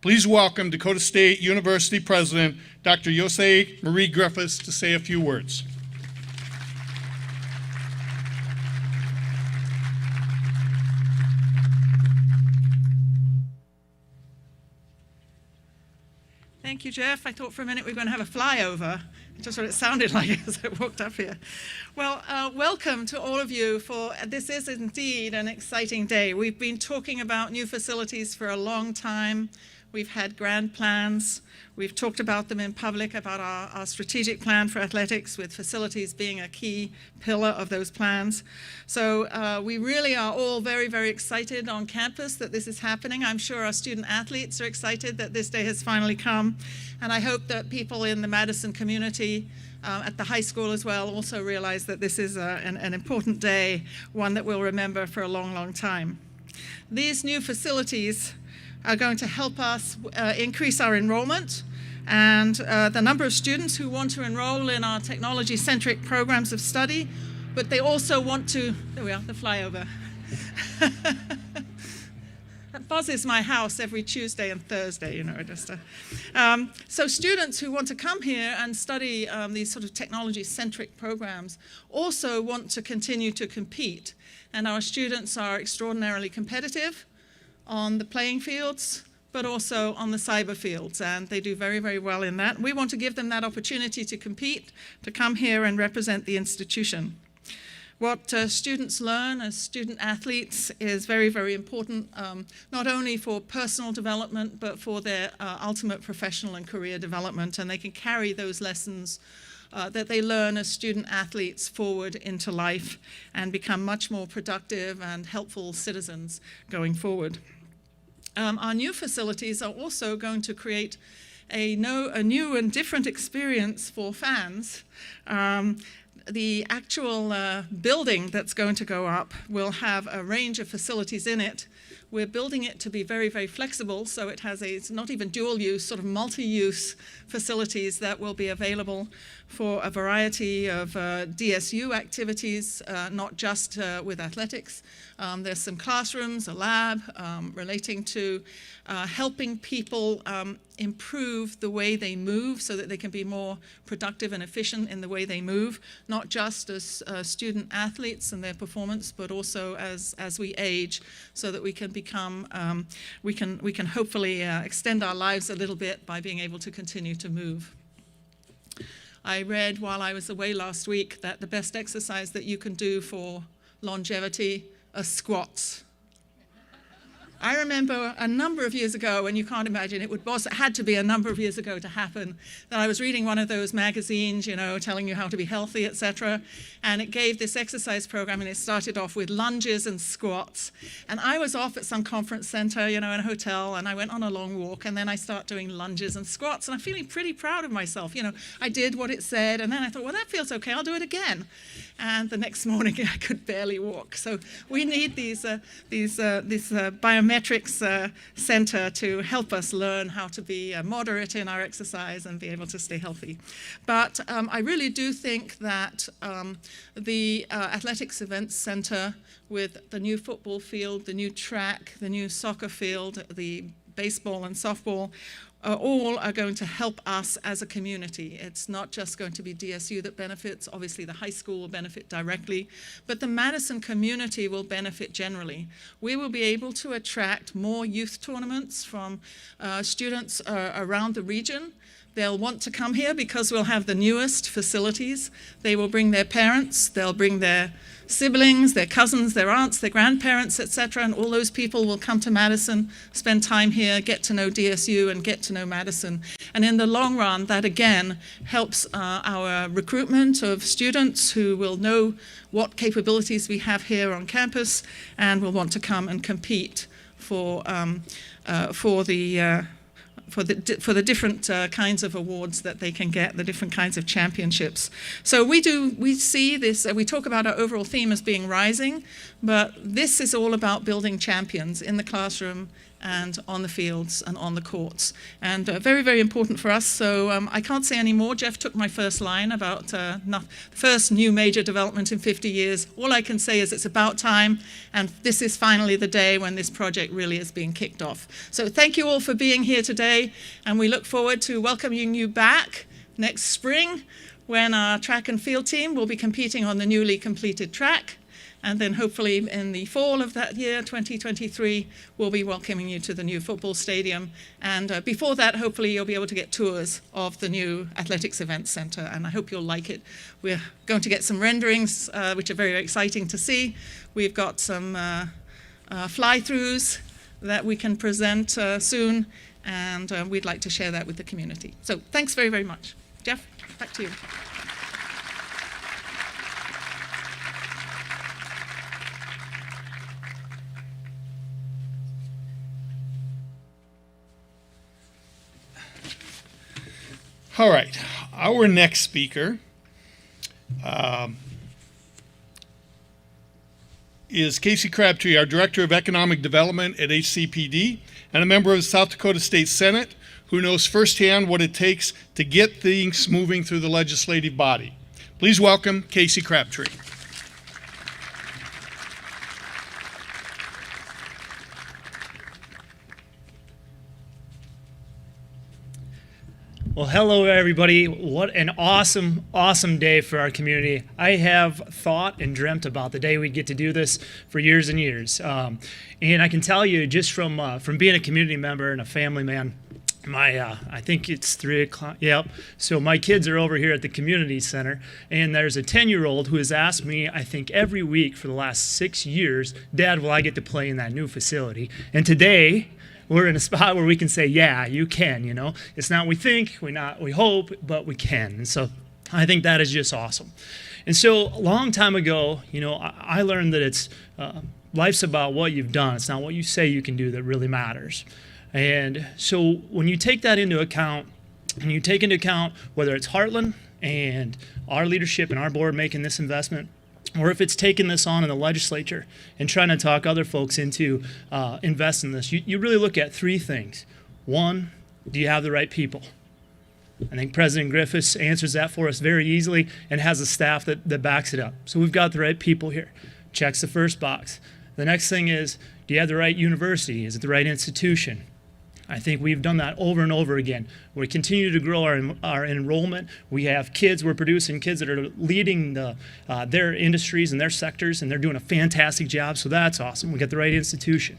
Please welcome Dakota State University President, Dr. Yosei Marie Griffiths, to say a few words. Thank you, Jeff. I thought for a minute we were going to have a flyover. Just what it sounded like as I walked up here. Well, welcome to all of you, for this is indeed an exciting day. We've been talking about new facilities for a long time. We've had grand plans. We've talked about them in public, about our strategic plan for athletics, with facilities being a key pillar of those plans. So we really are all very, very excited on campus that this is happening. I'm sure our student athletes are excited that this day has finally come. And I hope that people in the Madison community at the high school as well also realize that this is an important day, one that we'll remember for a long, long time. These new facilities are going to help us increase our enrollment and the number of students who want to enroll in our technology-centric programs of study, but they also want to, there we are, the flyover. That buzzes my house every Tuesday and Thursday, you know. So students who want to come here and study these sort of technology-centric programs also want to continue to compete. And our students are extraordinarily competitive on the playing fields, but also on the cyber fields, and they do very, very well in that. We want to give them that opportunity to compete, to come here and represent the institution. What students learn as student athletes is very, very important, not only for personal development, but for their ultimate professional and career development, and they can carry those lessons that they learn as student athletes forward into life and become much more productive and helpful citizens going forward. Our new facilities are also going to create a new and different experience for fans. The actual building that's going to go up will have a range of facilities in it. We're building it to be very, very flexible, so it's not even dual use, sort of multi-use facilities that will be available for a variety of DSU activities, not just with athletics. There's some classrooms, a lab relating to helping people improve the way they move so that they can be more productive and efficient in the way they move, not just as student athletes and their performance, but also as we age, so that we can become, we can hopefully extend our lives a little bit by being able to continue to move. I read while I was away last week that the best exercise that you can do for longevity are squats. I remember a number of years ago, and you can't imagine, it had to be a number of years ago to happen, that I was reading one of those magazines, you know, telling you how to be healthy, etc. And it gave this exercise program, and it started off with lunges and squats. And I was off at some conference center, you know, in a hotel, and I went on a long walk, and then I start doing lunges and squats, and I'm feeling pretty proud of myself. You know, I did what it said, and then I thought, well, that feels okay, I'll do it again. And the next morning, I could barely walk. So we need this biometrics center to help us learn how to be moderate in our exercise and be able to stay healthy. But I really do think that the Athletics Events Center, with the new football field, the new track, the new soccer field, the baseball and softball, all are going to help us as a community. It's not just going to be DSU that benefits. Obviously, the high school will benefit directly, but the Madison community will benefit generally. We will be able to attract more youth tournaments from students around the region. They'll want to come here because we'll have the newest facilities. They will bring their parents, they'll bring their siblings, their cousins, their aunts, their grandparents, etc., and all those people will come to Madison, spend time here, get to know DSU and get to know Madison. And in the long run, that again helps our recruitment of students who will know what capabilities we have here on campus and will want to come and compete for the different kinds of awards that they can get, the different kinds of championships. So we see this, we talk about our overall theme as being rising, but this is all about building champions in the classroom and on the fields and on the courts. And very, very important for us. So I can't say any more. Jeff took my first line about the first new major development in 50 years. All I can say is it's about time, and this is finally the day when this project really is being kicked off. So thank you all for being here today, and we look forward to welcoming you back next spring when our track and field team will be competing on the newly completed track. And then hopefully in the fall of that year, 2023, we'll be welcoming you to the new football stadium. And before that, hopefully you'll be able to get tours of the new Athletics Event Center, and I hope you'll like it. We're going to get some renderings, which are very exciting to see. We've got some fly-throughs that we can present soon, and we'd like to share that with the community. So thanks very, very much. Jeff, back to you. All right, our next speaker is Casey Crabtree, our Director of Economic Development at HCPD and a member of the South Dakota State Senate, who knows firsthand what it takes to get things moving through the legislative body. Please welcome Casey Crabtree. Well, hello, everybody. What an awesome, awesome day for our community. I have thought and dreamt about the day we'd get to do this for years and years. And I can tell you, just from being a community member and a family man, I think it's 3 o'clock. Yep. So my kids are over here at the community center, and there's a 10-year-old who has asked me, I think every week for the last 6 years, Dad, will I get to play in that new facility? And today, we're in a spot where we can say, yeah, you can, you know. It's not we think, we hope, but we can. And so I think that is just awesome. And so a long time ago, you know, I learned that it's life's about what you've done. It's not what you say you can do that really matters. And so when you take that into account, and you take into account whether it's Heartland and our leadership and our board making this investment, or if it's taking this on in the legislature and trying to talk other folks into invest in this, you really look at 3 things. 1, do you have the right people? I think President Griffiths answers that for us very easily and has a staff that backs it up. So we've got the right people here. Checks the first box. The next thing is, do you have the right university? Is it the right institution? I think we've done that over and over again. We continue to grow our enrollment. We have kids, we're producing kids that are leading their industries and their sectors, and they're doing a fantastic job, so that's awesome. We got the right institution.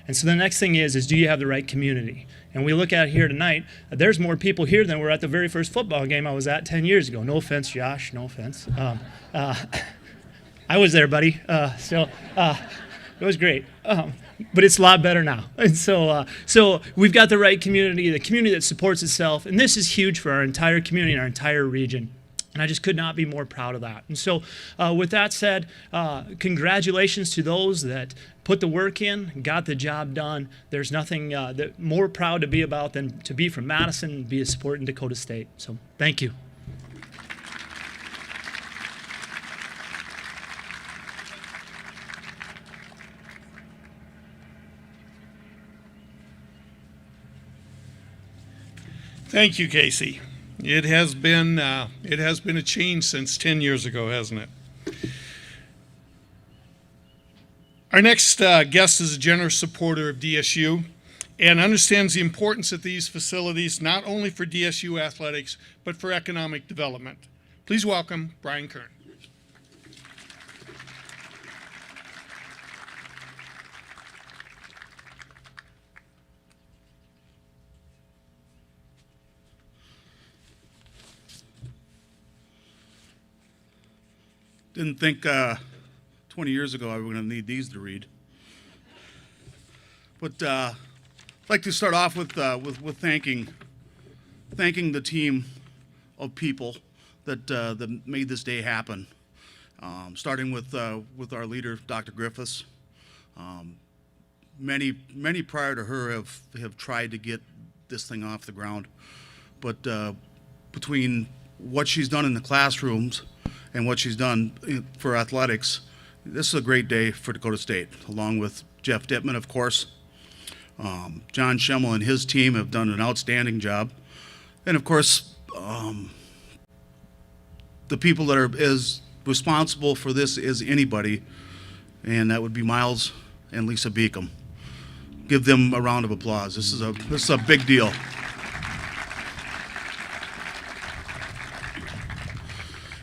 And so the next thing is do you have the right community? And we look at here tonight, there's more people here than were at the very first football game I was at 10 years ago. No offense, Josh, no offense. I was there, buddy, so it was great. But it's a lot better now. And so we've got the right community, the community that supports itself, and this is huge for our entire community and our entire region. And I just could not be more proud of that. And so with that said, congratulations to those that put the work in, got the job done. There's nothing that more proud to be about than to be from Madison and be a support in Dakota State. So thank you. Thank you, Casey. It has been a change since 10 years ago, hasn't it? Our next guest is a generous supporter of DSU and understands the importance of these facilities not only for DSU athletics but for economic development. Please welcome Brian Kern. Didn't think 20 years ago I was going to need these to read. But I'd like to start off with thanking the team of people that made this day happen. Starting with our leader, Dr. Griffiths. Many prior to her have tried to get this thing off the ground, but between what she's done in the classrooms and what she's done for athletics, this is a great day for Dakota State, along with Jeff Dittman, of course. John Schemmel and his team have done an outstanding job. And of course, the people that are as responsible for this as anybody, and that would be Miles and Lisa Beacom. Give them a round of applause. This is a big deal.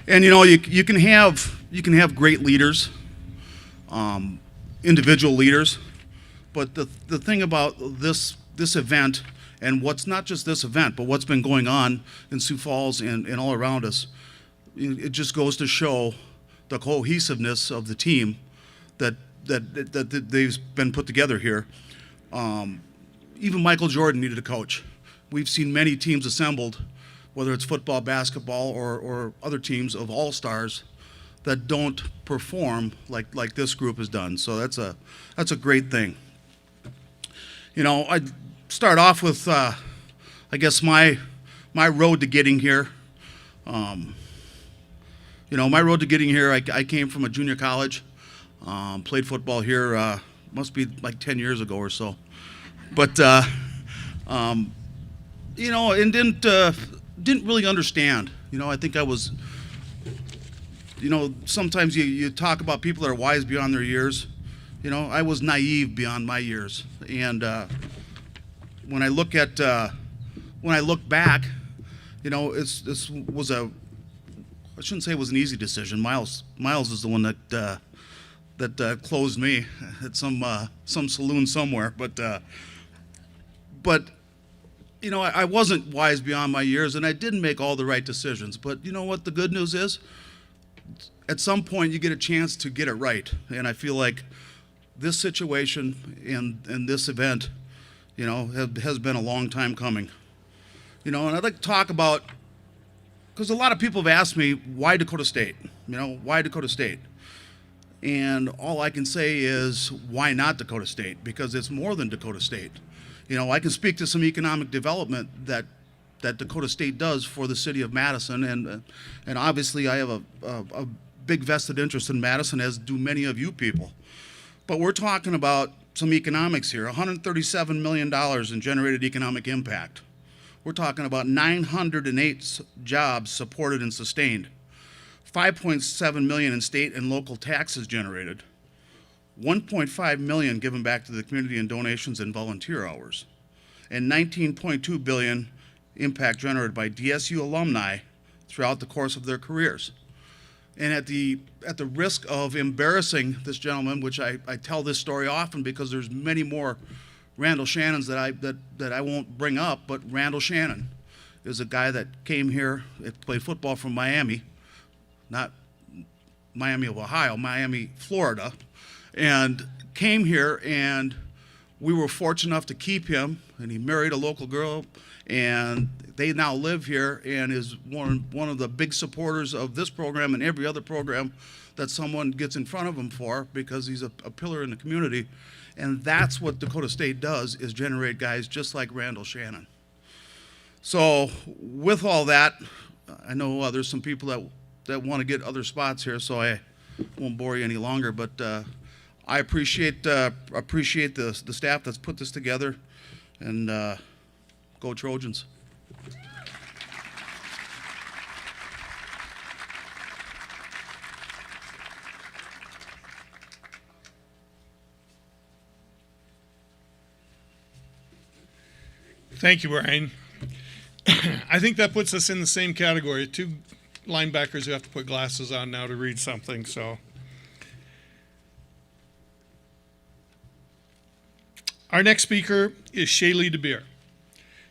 And you know, you can have great leaders, individual leaders, but the thing about this event, and what's not just this event, but what's been going on in Sioux Falls and all around us, it just goes to show the cohesiveness of the team that they've been put together here. Even Michael Jordan needed a coach. We've seen many teams assembled, whether it's football, basketball, or other teams of all-stars that don't perform like this group has done. So that's a great thing. You know, I'd start off with, I guess, my road to getting here. You know, my road to getting here, I came from a junior college, played football here, must be like 10 years ago or so. But, you know, and didn't really understand. You know, I think I was, you know, sometimes you talk about people that are wise beyond their years. You know, I was naive beyond my years. And when I look back, you know, this was I shouldn't say it was an easy decision. Miles is the one that closed me at some saloon somewhere. But you know, I wasn't wise beyond my years, and I didn't make all the right decisions. But you know what the good news is? At some point, you get a chance to get it right. And I feel like this situation and this event, you know, has been a long time coming. You know, and I'd like to talk about, because a lot of people have asked me, why Dakota State? You know, why Dakota State? And all I can say is, why not Dakota State? Because it's more than Dakota State. You know, I can speak to some economic development that Dakota State does for the city of Madison, and obviously I have a big vested interest in Madison, as do many of you people. But we're talking about some economics here, $137 million in generated economic impact. We're talking about 908 jobs supported and sustained, $5.7 million in state and local taxes generated, $1.5 million given back to the community in donations and volunteer hours, and $19.2 billion impact generated by DSU alumni throughout the course of their careers. And at the risk of embarrassing this gentleman, which I tell this story often because there's many more Randall Shannons that I won't bring up, but Randall Shannon is a guy that came here, played football from Miami, not Miami of Ohio, Miami, Florida, and came here, and we were fortunate enough to keep him, and he married a local girl, and they now live here, and is one of the big supporters of this program and every other program that someone gets in front of him for, because he's a pillar in the community. And that's what Dakota State does, is generate guys just like Randall Shannon. So with all that, I know there's some people that want to get other spots here, so I won't bore you any longer, but I appreciate the staff that's put this together, and go Trojans. Thank you, Brian. I think that puts us in the same category. Two linebackers who have to put glasses on now to read something. So, our next speaker is Shaylee De Beer.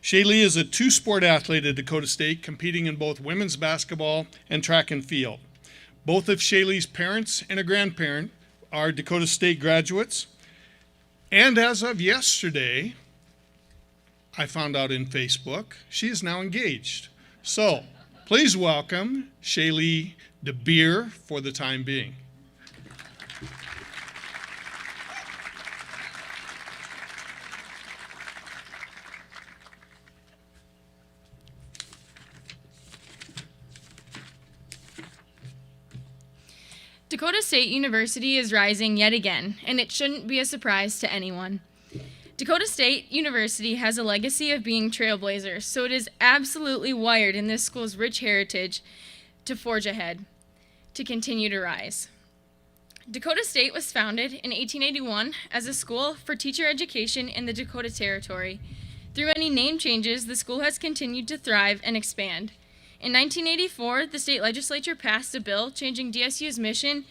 Shaylee is a two-sport athlete at Dakota State, competing in both women's basketball and track and field. Both of Shaylee's parents and a grandparent are Dakota State graduates. And as of yesterday, I found out in Facebook, she is now engaged. So, please welcome Shaylee De Beer for the time being. Dakota State University is rising yet again, and it shouldn't be a surprise to anyone. Dakota State University has a legacy of being trailblazers, so it is absolutely wired in this school's rich heritage to forge ahead, to continue to rise. Dakota State was founded in 1881 as a school for teacher education in the Dakota Territory. Through many name changes, the school has continued to thrive and expand. In 1984, the state legislature passed a bill changing DSU's mission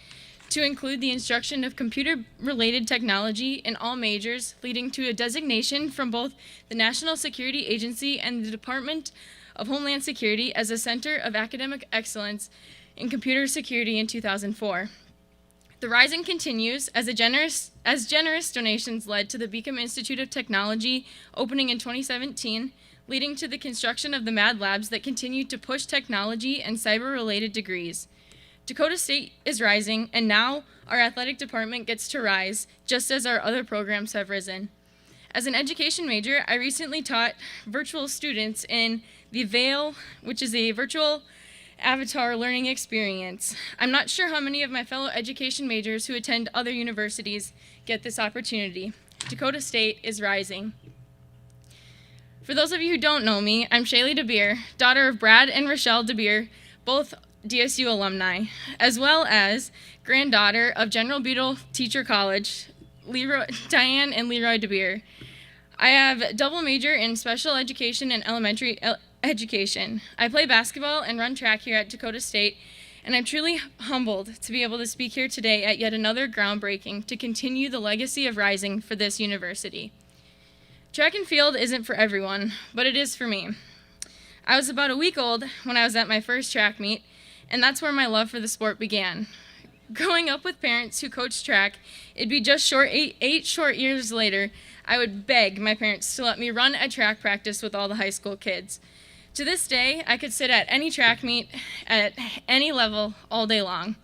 to include the instruction of computer-related technology in all majors, leading to a designation from both the National Security Agency and the Department of Homeland Security as a center of academic excellence in computer security in 2004. The rising continues as generous donations led to the Beacom Institute of Technology opening in 2017, leading to the construction of the Mad Labs that continue to push technology and cyber-related degrees. Dakota State is rising, and now our athletic department gets to rise, just as our other programs have risen. As an education major, I recently taught virtual students in the Veil, which is a virtual avatar learning experience. I'm not sure how many of my fellow education majors who attend other universities get this opportunity. Dakota State is rising. For those of you who don't know me, I'm Shaylee De Beer, daughter of Brad and Rochelle De Beer, both DSU alumni, as well as granddaughter of General Beadle Teacher College, Diane and Leroy De Beer. I have a double major in special education and elementary education. I play basketball and run track here at Dakota State, and I'm truly humbled to be able to speak here today at yet another groundbreaking to continue the legacy of rising for this university. Track and field isn't for everyone, but it is for me. I was about a week old when I was at my first track meet, and that's where my love for the sport began. Growing up with parents who coached track, it'd be just eight short years later, I would beg my parents to let me run a track practice with all the high school kids. To this day, I could sit at any track meet at any level all day long.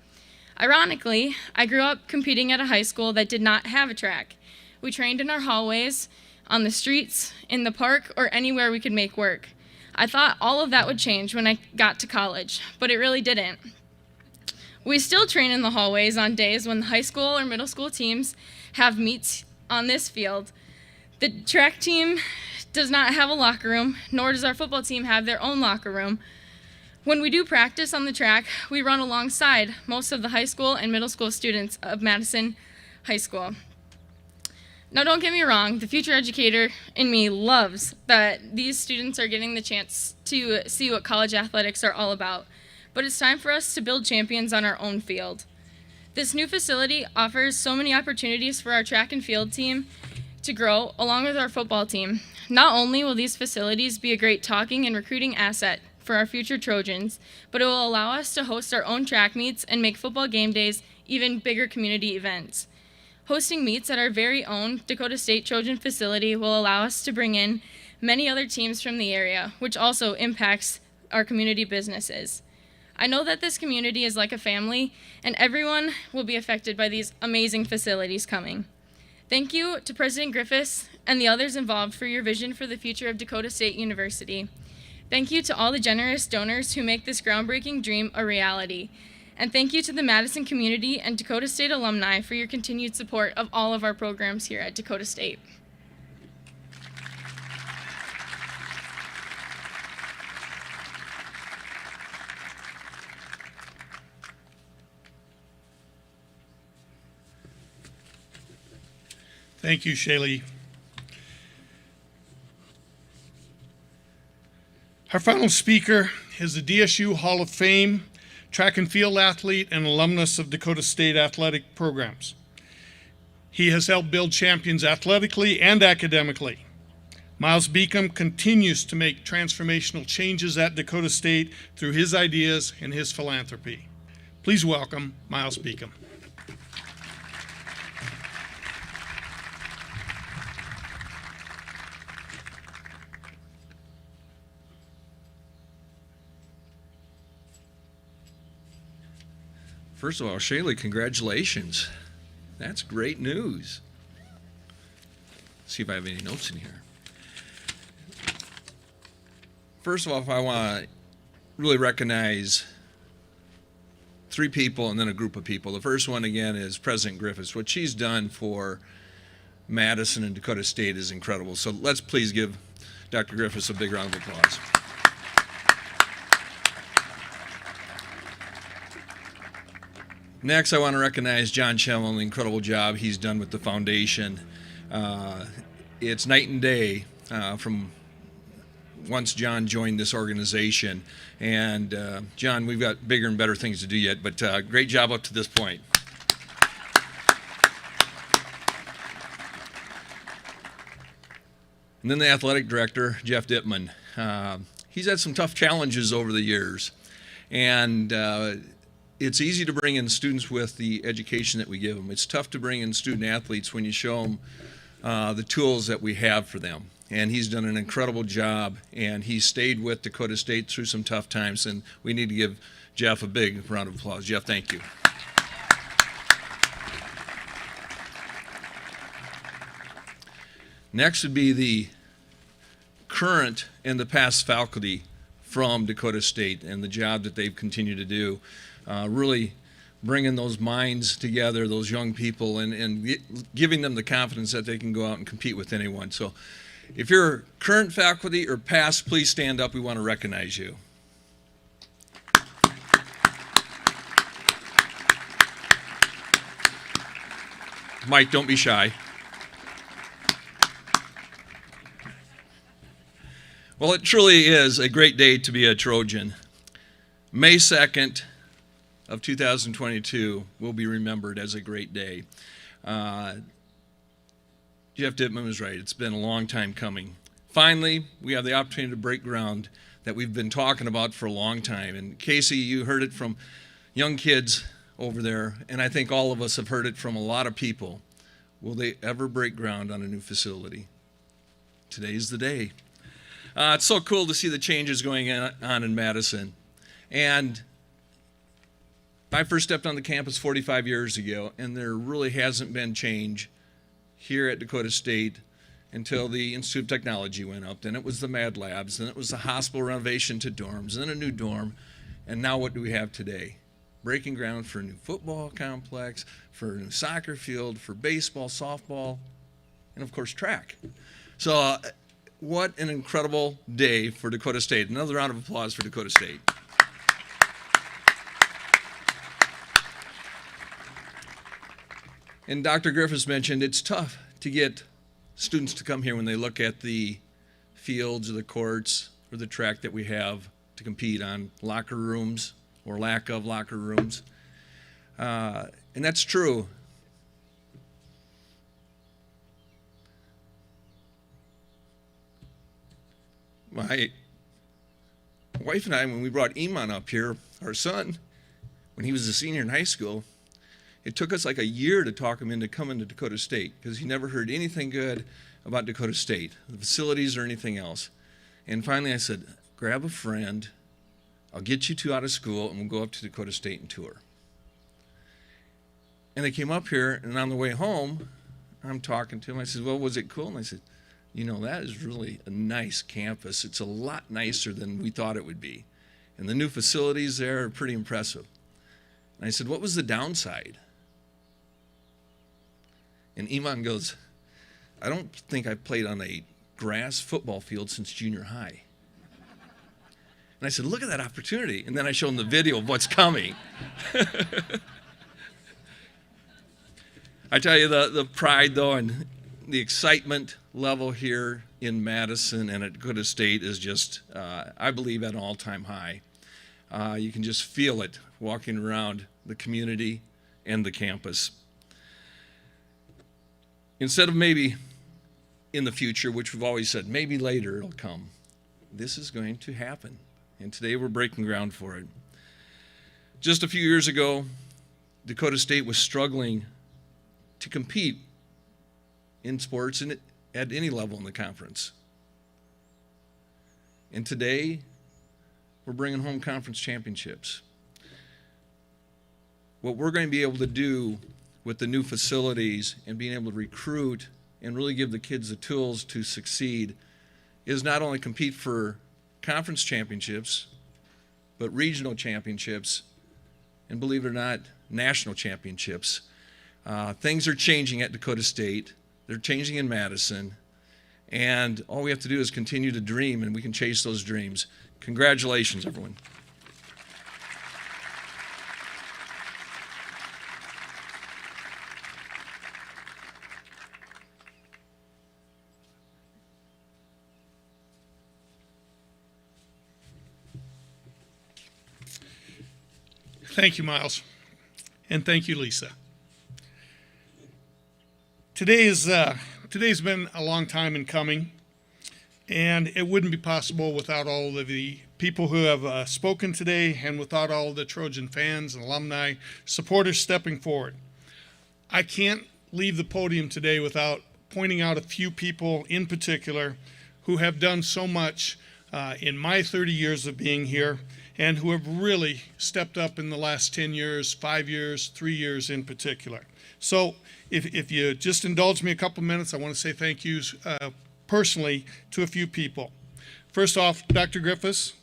Ironically, I grew up competing at a high school that did not have a track. We trained in our hallways, on the streets, in the park, or anywhere we could make work. I thought all of that would change when I got to college, but it really didn't. We still train in the hallways on days when the high school or middle school teams have meets on this field. The track team does not have a locker room, nor does our football team have their own locker room. When we do practice on the track, we run alongside most of the high school and middle school students of Madison High School. Now, don't get me wrong, the future educator in me loves that these students are getting the chance to see what college athletics are all about, but it's time for us to build champions on our own field. This new facility offers so many opportunities for our track and field team to grow, along with our football team. Not only will these facilities be a great talking and recruiting asset for our future Trojans, but it will allow us to host our own track meets and make football game days even bigger community events. Hosting meets at our very own Dakota State Trojan facility will allow us to bring in many other teams from the area, which also impacts our community businesses. I know that this community is like a family, and everyone will be affected by these amazing facilities coming. Thank you to President Griffiths and the others involved for your vision for the future of Dakota State University. Thank you to all the generous donors who make this groundbreaking dream a reality. And thank you to the Madison community and Dakota State alumni for your continued support of all of our programs here at Dakota State. Thank you, Shaylee. Our final speaker is the DSU Hall of Fame track and field athlete and alumnus of Dakota State athletic programs. He has helped build champions athletically and academically. Miles Beacom continues to make transformational changes at Dakota State through his ideas and his philanthropy. Please welcome Miles Beacom. First of all, Shaylee, congratulations. That's great news. Let's see if I have any notes in here. First of all, if I want to really recognize three people and then a group of people. The first one, again, is President Griffiths. What she's done for Madison and Dakota State is incredible. So let's please give Dr. Griffiths a big round of applause. Next, I want to recognize John Schemmel and the incredible job he's done with the foundation. It's night and day from once John joined this organization. And John, we've got bigger and better things to do yet, but great job up to this point. And then the athletic director, Jeff Dittman. He's had some tough challenges over the years. And it's easy to bring in students with the education that we give them. It's tough to bring in student athletes when you show them the tools that we have for them. And he's done an incredible job, and he stayed with Dakota State through some tough times, and we need to give Jeff a big round of applause. Jeff, thank you. Next would be the current and the past faculty from Dakota State and the job that they've continued to do. Really bringing those minds together, those young people, and giving them the confidence that they can go out and compete with anyone. So if you're current faculty or past, please stand up. We want to recognize you. Mike, don't be shy. Well, it truly is a great day to be a Trojan. May 2nd of 2022 will be remembered as a great day. Jeff Dittman was right. It's been a long time coming. Finally, we have the opportunity to break ground that we've been talking about for a long time. And Casey, you heard it from young kids over there, and I think all of us have heard it from a lot of people. Will they ever break ground on a new facility? Today's the day. It's so cool to see the changes going on in Madison. And I first stepped on the campus 45 years ago, and there really hasn't been change here at Dakota State until the Institute of Technology went up. Then it was the Mad Labs, then it was the hospital renovation to dorms, then a new dorm, and now what do we have today? Breaking ground for a new football complex, for a new soccer field, for baseball, softball, and of course track. So what an incredible day for Dakota State. Another round of applause for Dakota State. And Dr. Griffiths mentioned it's tough to get students to come here when they look at the fields or the courts or the track that we have to compete on, locker rooms or lack of locker rooms. And that's true. My wife and I, when we brought Iman up here, our son, when he was a senior in high school, it took us like a year to talk him into coming to Dakota State because he never heard anything good about Dakota State, the facilities or anything else. And finally I said, grab a friend, I'll get you two out of school, and we'll go up to Dakota State and tour. And they came up here, and on the way home, I'm talking to him. I said, well, was it cool? And I said, you know, that is really a nice campus. It's a lot nicer than we thought it would be. And the new facilities there are pretty impressive. And I said, what was the downside? And Iman goes, I don't think I've played on a grass football field since junior high. And I said, look at that opportunity. And then I showed him the video of what's coming. I tell you, the pride, though, and the excitement level here in Madison and at Dakota State is just, I believe, at an all-time high. You can just feel it walking around the community and the campus. Instead of maybe in the future, which we've always said, maybe later it'll come, this is going to happen. And today we're breaking ground for it. Just a few years ago, Dakota State was struggling to compete in sports and at any level in the conference. And today, we're bringing home conference championships. What we're going to be able to do with the new facilities and being able to recruit and really give the kids the tools to succeed is not only compete for conference championships, but regional championships, and believe it or not, national championships. Things are changing at Dakota State. They're changing in Madison. And all we have to do is continue to dream, and we can chase those dreams. Congratulations, everyone. Thank you, Miles. And thank you, Lisa. Today's been a long time in coming, and it wouldn't be possible without all of the people who have spoken today and without all of the Trojan fans and alumni, supporters stepping forward. I can't leave the podium today without pointing out a few people in particular who have done so much in my 30 years of being here, and who have really stepped up in the last 10 years, 5 years, 3 years in particular. So if you just indulge me a couple minutes, I want to say thank yous personally to a few people. First off, Dr. Griffiths.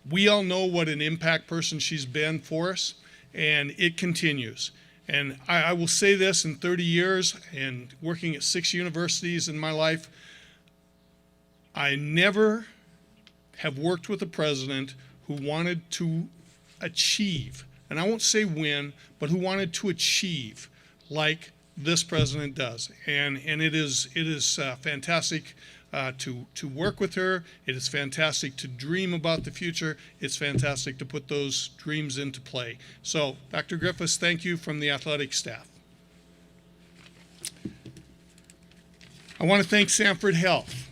We all know what an impact person she's been for us, and it continues. And I will say this, in 30 years and working at 6 universities in my life, I never have worked with a president who wanted to achieve, and I won't say win, but who wanted to achieve like this president does. And it is fantastic to work with her. It is fantastic to dream about the future. It's fantastic to put those dreams into play. So, Dr. Griffiths, thank you from the athletic staff. I want to thank Sanford Health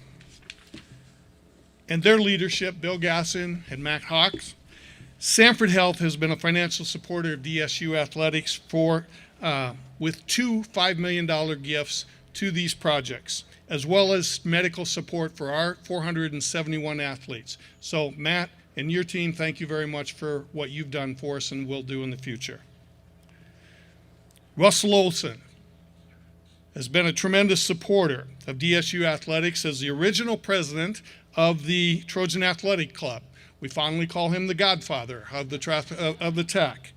and their leadership, Bill Gasson and Matt Hawks. Sanford Health has been a financial supporter of DSU athletics with 2 $5 million gifts to these projects, as well as medical support for our 471 athletes. So Matt and your team, thank you very much for what you've done for us and will do in the future. Russell Olsen has been a tremendous supporter of DSU athletics as the original president of the Trojan Athletic Club. We fondly call him the godfather of the TAC.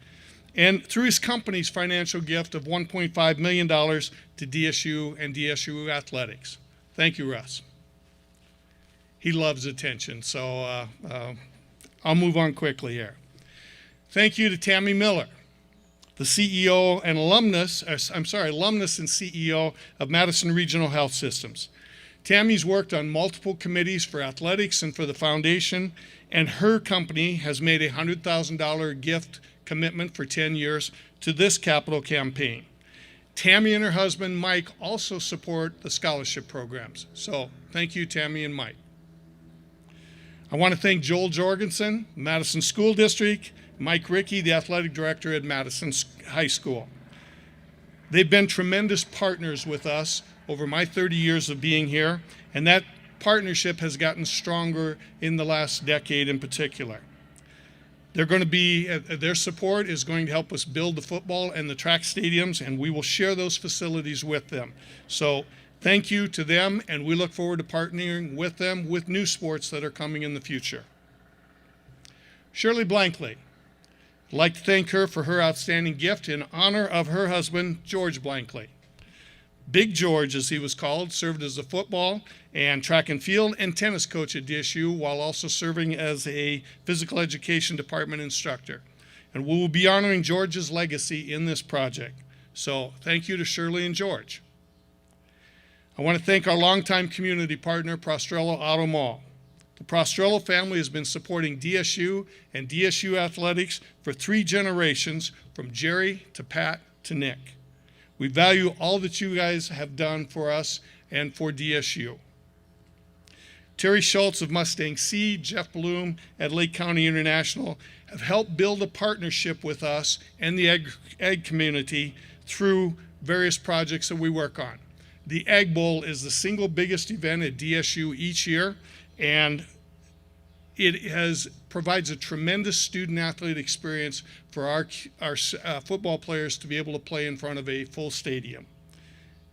And through his company's financial gift of $1.5 million to DSU and DSU athletics. Thank you, Russ. He loves attention, so I'll move on quickly here. Thank you to Tammy Miller, the CEO and alumnus and CEO of Madison Regional Health Systems. Tammy's worked on multiple committees for athletics and for the foundation, and her company has made a $100,000 gift commitment for 10 years to this capital campaign. Tammy and her husband, Mike, also support the scholarship programs. So thank you, Tammy and Mike. I want to thank Joel Jorgensen, Madison School District, Mike Rickey, the athletic director at Madison High School. They've been tremendous partners with us over my 30 years of being here, and that partnership has gotten stronger in the last decade in particular. Their support is going to help us build the football and the track stadiums, and we will share those facilities with them. So thank you to them, and we look forward to partnering with them with new sports that are coming in the future. Shirley Blankley. I'd like to thank her for her outstanding gift in honor of her husband, George Blankley. Big George, as he was called, served as a football and track and field and tennis coach at DSU while also serving as a physical education department instructor. And we will be honoring George's legacy in this project. So thank you to Shirley and George. I want to thank our longtime community partner, Prostrello Auto Mall. The Prostrello family has been supporting DSU and DSU athletics for 3 generations, from Jerry to Pat to Nick. We value all that you guys have done for us and for DSU. Terry Schultz of Mustang Seed, Jeff Bloom at Lake County International have helped build a partnership with us and the ag community through various projects that we work on. The Ag Bowl is the single biggest event at DSU each year, and it provides a tremendous student-athlete experience for our football players to be able to play in front of a full stadium.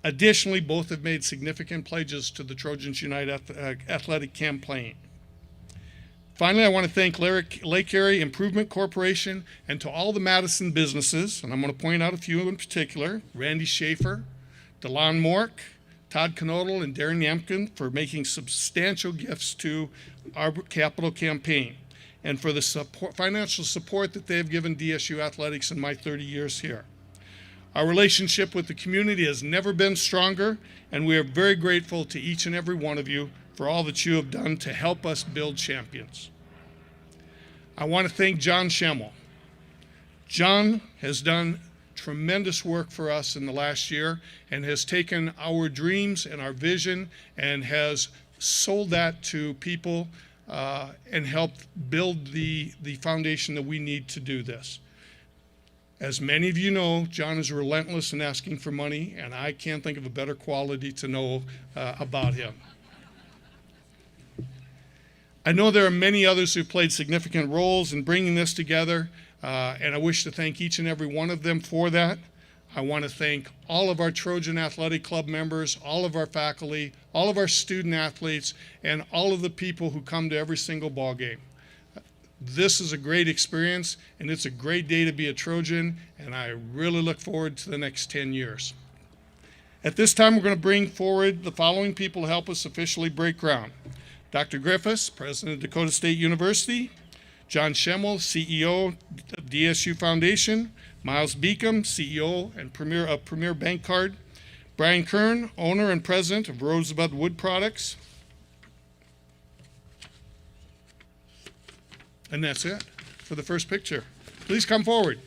Additionally, both have made significant pledges to the Trojans Unite athletic campaign. Finally, I want to thank Lake Area Improvement Corporation and to all the Madison businesses, and I'm going to point out a few in particular: Randy Schaefer, DeLon Mork, Todd Knodel, and Darren Yemkin for making substantial gifts to our capital campaign and for the financial support that they have given DSU athletics in my 30 years here. Our relationship with the community has never been stronger, and we are very grateful to each and every one of you for all that you have done to help us build champions. I want to thank John Schemmel. John has done tremendous work for us in the last year and has taken our dreams and our vision and has sold that to people and helped build the foundation that we need to do this. As many of you know, John is relentless in asking for money, and I can't think of a better quality to know about him. I know there are many others who played significant roles in bringing this together, and I wish to thank each and every one of them for that. I want to thank all of our Trojan Athletic Club members, all of our faculty, all of our student athletes, and all of the people who come to every single ball game. This is a great experience, and it's a great day to be a Trojan, and I really look forward to the next 10 years. At this time, we're going to bring forward the following people to help us officially break ground. Dr. Griffiths, President of Dakota State University, John Schemmel, CEO of DSU Foundation, Miles Beacom, CEO and Premier Bank Card, Brian Kern, owner and president of Rosebud Wood Products. And that's it for the first picture. Please come forward.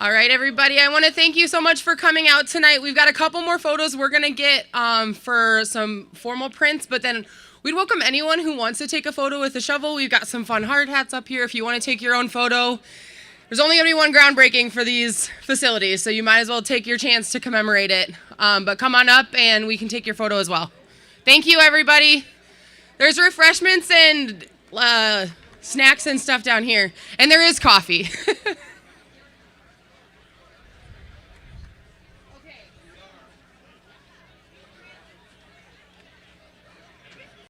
All right, everybody, I want to thank you so much for coming out tonight. We've got a couple more photos we're going to get for some formal prints, but then we'd welcome anyone who wants to take a photo with a shovel. We've got some fun hard hats up here if you want to take your own photo. There's only going to be one groundbreaking for these facilities, so you might as well take your chance to commemorate it. But come on up and we can take your photo as well. Thank you, everybody. There's refreshments and snacks and stuff down here, and there is coffee.